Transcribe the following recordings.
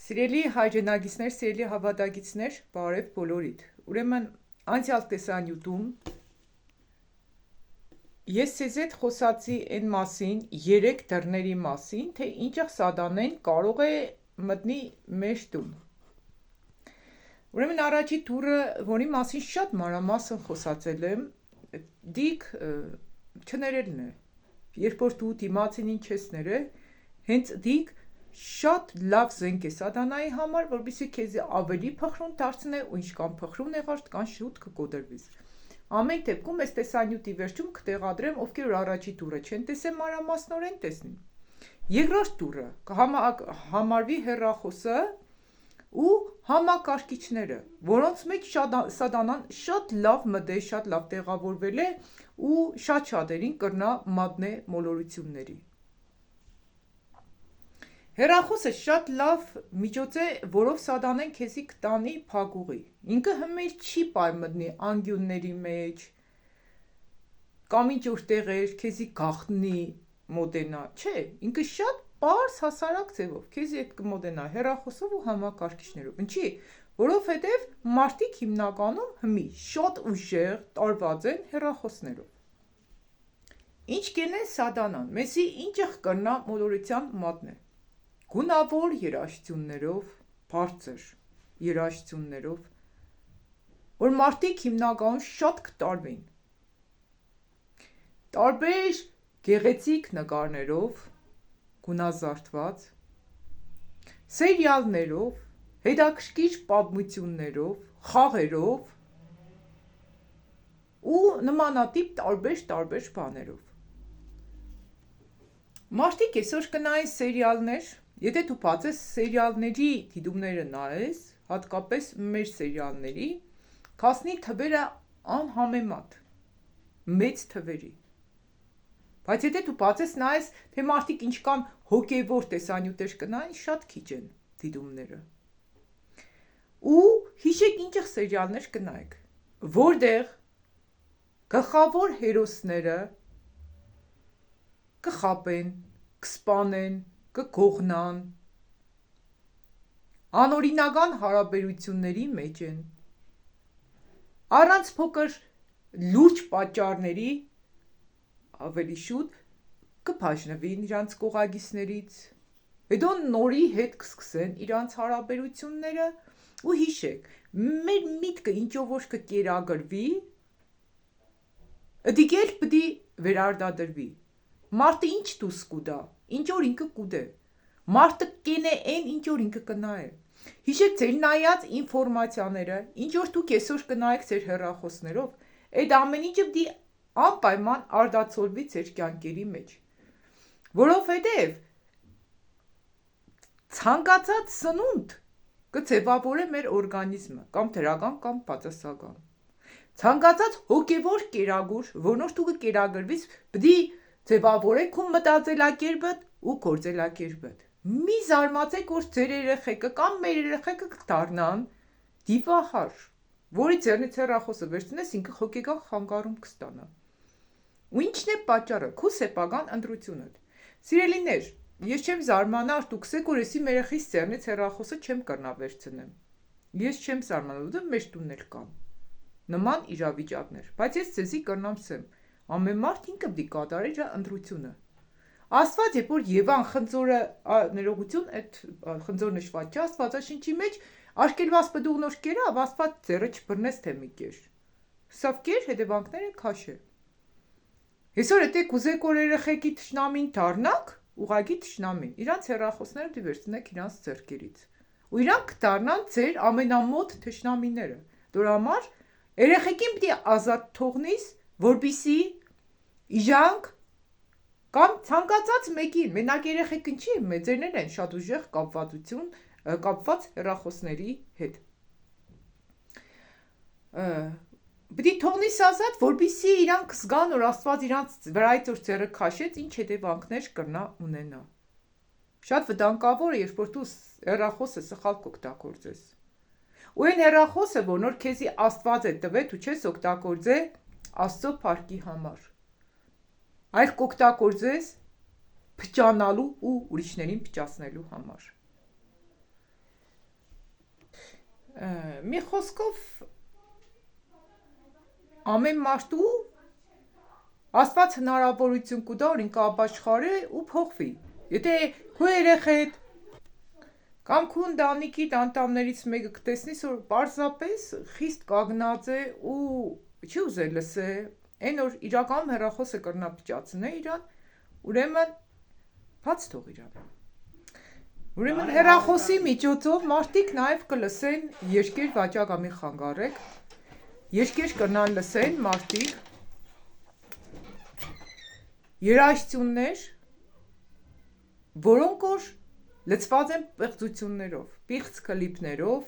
Սիրելի հայրենագիցներ, սիրելի հավատագիցներ, բարև բոլորիդ։ Ուրեմն անցյալ տեսանյութում ես ձեզ հետ խոսացի այն մասին, 3 դռների մասին, թե ինչեղ սատանեն կարող է մտնի մեր տուն։ Ուրեմն առաջի դուռը, որի մասին շատ մանրամասն խոսացել եմ, դիք չներելն է։ Երբ որ դու դիմացինին չես ներել, հենց դիք շատ լավ զենք է սատանայի համար, որպեսզի քեզ ավելի փխրուն դարձնե ու ինչքան փխրուն եղած կան շուտ կկոտրվես։ Ամեն դեպքում այս տեսանյութի վերջում կտեղադրեմ, ովքեր որ առաջի տուրը չեն տեսել մանրամասնորեն տեսնին։ Երկրորդ տուրը կհամարվի հեռախոսը ու համակարգիչները, որոնց մեջ սատանան շատ լավ մտե, շատ լավ տեղավորվել է ու շատ շատերին կրնա մատնե մոլորությունների։ Հեռախոսը շատ լավ միջոց է, որով սատանեն քեզի կտանի փակուղի։ Ինքը հմեր չի պայմտնի անկյունների մեջ կամ ինչ որ տեղեր քեզի գախտնի մոտենա, չէ, ինքը շատ պարզ հասարակ ձևով քեզի հետ կմոտենա հեռախոսով ու համակարգիչներով։ Ինչի՞, որովհետև մարդիկ հիմնականում հմի շատ ուժեղ տարված են հեռախոսներով։ Ինչ կենե սատանան, մեզի ինչեղ կրնա մոլորության մատնե։ Գունավոր երաշխություններով, բարձր երաշխություններով, որ մարդիկ հիմնականում շատ կտարվին։ Տարբեր գեղեցիկ նկարներով, գունազարդված, սերիալներով, հետաքրքիր պատմություններով, խաղերով ու նմանատիպ տարբեր բաներով։ Մարդիկ այսօր կնայեն սերիալներ, եթե դու բացես սերիալների դիտումները նայես, հատկապես մեր սերիալների, կհասնի թվերը անհամեմատ, մեծ թվերի։ Բայց եթե դու բացես նայես, թե մարդիկ ինչքան հոգևոր տեսանյութեր կնայեն, շատ քիչ են դիտումները։ Ու հիշեք ինչեղ սերիալներ կնայեք, որտեղ գլխավոր հերոսները կխաբեն, կսպանեն, կգողնան, անօրինական հարաբերությունների մեջ են, առանց փոքր լուրջ պատճառների ավելի շուտ կբաժնվին իրանց կողագիցներից, հետո նորի հետ կսկսեն իրանց հարաբերությունները ու հիշեք, մեր միտքը ինչով որ կկերակրվի, դիք էլ պիտի վերարտադրվի։ Մարդը ինչ դուս կուտա, ինչ որ ինքը կուտե։ Մարդը կենե այն, ինչ որ ինքը կնայե։ Հիշեք ձեր նայած ինֆորմացիաները, ինչ որ դուք այսօր կնայեք ձեր հեռախոսներով, այդ ամեն ինչը պիտի անպայման արտացոլվի ձեր կյանքերի մեջ։ Որովհետև ցանկացած սնունդ կձևավորե մեր օրգանիզմը, կամ դրական, կամ բացասական։ Ցանկացած հոգևոր կերակուր, որոնց դու կկերակրվես, պիտի ձևավորե քո մտածելակերպդ ու գործելակերպդ։ Մի զարմացեք, որ ձեր երեխեքը կամ մեր երեխեքը կդառնան դիվահար, որի ձեռնից հեռախոսը վերցնես, ինքը հոգեկան խանգարում կստանա։ Ու ինչն է պատճառը, քո սեփական ընտրությունդ։ Սիրելիներ, ես չեմ զարմանա, դուք ասեք, որ եսի մեր երեխիս ձեռնից հեռախոսը չեմ կրնա վերցնեմ։ Ես չեմ զարմանա, որովհետև մեր տունն էլ կան նման իրավիճակներ, բայց ես ձեզի կրնամ սեմ։ Ամեն մարդ ինքը պիտի կատարի իր ընտրությունը։ Աստված երբ որ Եվան խնձորը ներողություն, այդ խնձոր նշված չէ Աստվածաշնչի մեջ, արկելված բդուղնոր կերավ, Աստված ձեռը չբռնեց թե մի կեր։ Սավ կեր հետևանքները քաշե։ Այսօր եթե կուզեք որ երեխեքի թշնամին դառնաք, ուղագի թշնամին, իրանց հեռախոսները դի վերցնեք իրանց ձեռքերից։ Ու իրանք կդառնան ձեր ամենամոտ թշնամիները։ Դրա համար երեխեքին պիտի ազատ թողնիս, որպիսի իրանք կամ ցանկացած մեկին, մենակ երեխեքին չի, մեծերն են շատ ուժեղ կապված հեռախոսների հետ։ Պիտի թողնիս ազատ, որպիսի իրանք զգան, որ Աստված իրանց վրայից որ ձեռը քաշեց, ինչ հետևանքներ կրնա ունենա։ Շատ վտանգավոր է, երբ որ դու հեռախոսը սխալ կօգտագործես։ Ու այն հեռախոսը, որ նոր քեզի Աստված է տվել, դու չես օգտագործե Աստծո փառքի համար, այլ կօգտագործես փճանալու ու ուրիշներին փճացնելու համար։ մի խոսքով ամեն մարդու Աստված հնարավորություն կուտա, որ ինքը ապաշխարի ու փոխվի։ Եթե քո երեխեդ կամ քո ընտանիքի անդամներից մեկը կտեսնես, որ պարզապես խիստ կանգնած է ու չի ուզել լսել, այն որ իրականում հեռախոսը կրնա փճացնել իրան, ուրեմն բաց թող իրան։ Ուրեմն հեռախոսի միջոցով մարդիկ նաև կլսեն երկեր վաճակամի խանգարեք, երկեր կրնան լսեն մարդիկ երաժշտություններ, որոնք որ լցված են պեղծություններով, պիղծ կլիպներով,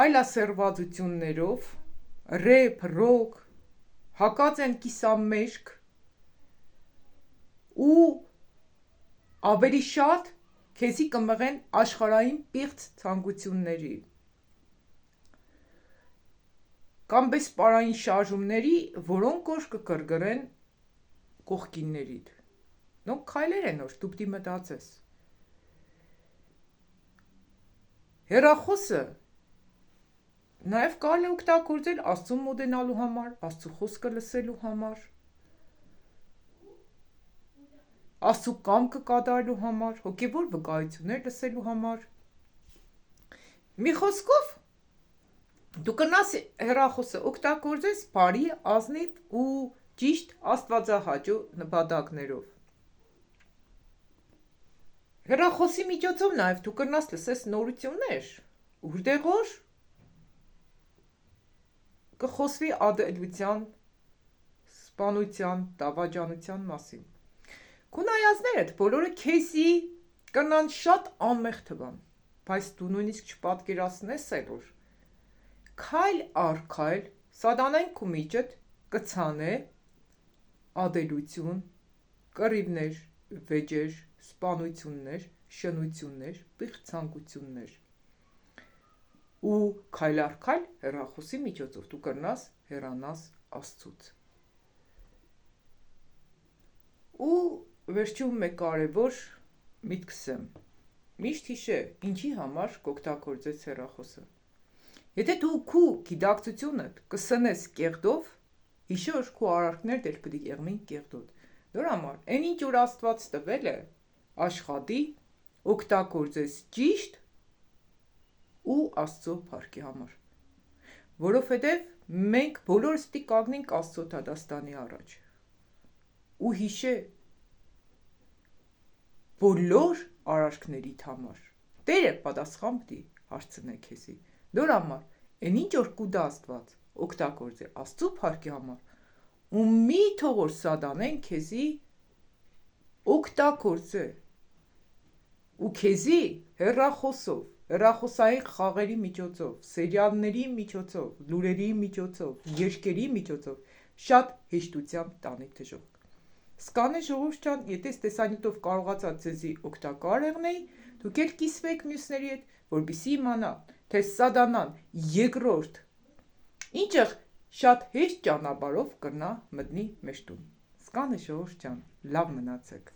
այլասերվածություններով, ռեփ, ռոք, հակած են կիսամերկ ու ավելի շատ քեզի կմղեն աշխարհային պիղծ ցանկությունների կամ բեսպարային շարժումների, որոնք որ կկրկրեն կողքիններիդ։ Նոք քայլեր են, որ դու պիտի մտածես։ Հեռախոսը նաև կարելի է օգտագործել Աստծուն մոտենալու համար, Աստծու խոսքը լսելու համար, Աստծու կամքը կատարելու համար, հոգևոր վկայություններ լսելու համար։ Մի խոսքով դու կնաս հեռախոսը օգտագործես բարի, ազնիվ ու ճիշտ աստվածահաճո նպատակներով։ Հեռախոսի միջոցով նաև դու կնաս լսես նորություններ, որտեղոր կխոսվի ադելության, սպանության, դավաճանության մասին։ Քո նայածներդ բոլորը քեզի կնան շատ անմեղ թվան, բայց դու նույնիսկ չպատկերացնես էլ որ քայլ առ քայլ սատանային քո միջդ կցանե ադելություն, կռիվներ, վեճեր, սպանություններ, շնություններ, պիղծ ցանկություններ։ Ու քայլ առ քայլ հեռախոսի միջոցով դու կրնաս հեռանաս Աստծուց։ Ու վերջում մեկ կարևոր միտքս եմ։ Միշտ հիշե, ինչի համար կօգտագործես հեռախոսը։ Եթե դու քո գիտակցությունդ կսնես կեղտով, հիշի որ քո արարքներն էլ պիտի եղնին կեղտոտ։ Դրա համար, այն ինչ որ Աստված տվել է, աշխատի, օգտագործես ճիշտ ու Աստծո փառքի համար։ Որովհետև մենք բոլորս պիտի կանգնենք Աստծո դատաստանի առաջ։ Ու հիշե բոլոր արարքներիդ համար։ Տերը պատասխան պիտի հարցնե քեզի։ Դրա համար, այն ինչ որ կուտա Աստված, օգտագործե Աստծո փառքի համար ու մի թող որ սատանեն քեզի օգտագործե ու քեզի հեռախոսով, հեռախոսային խաղերի միջոցով, սերիալների միջոցով, լուրերի միջոցով, երգերի միջոցով շատ հեշտությամբ տանի դժոխք։ Սկանե ժողովուրդ ջան, եթե տեսանյութով կարողացա ձեզի օգտակար եղնեի, դուք էլ կիսվեք մյուսների հետ, որպեսզի իմանան, թե սատանան երկրորդ ինչը շատ հեշտ ճանապարհով կրնա մտնի մեր տուն։ Սկանը ժողովուրդ ջան, լավ մնացեք։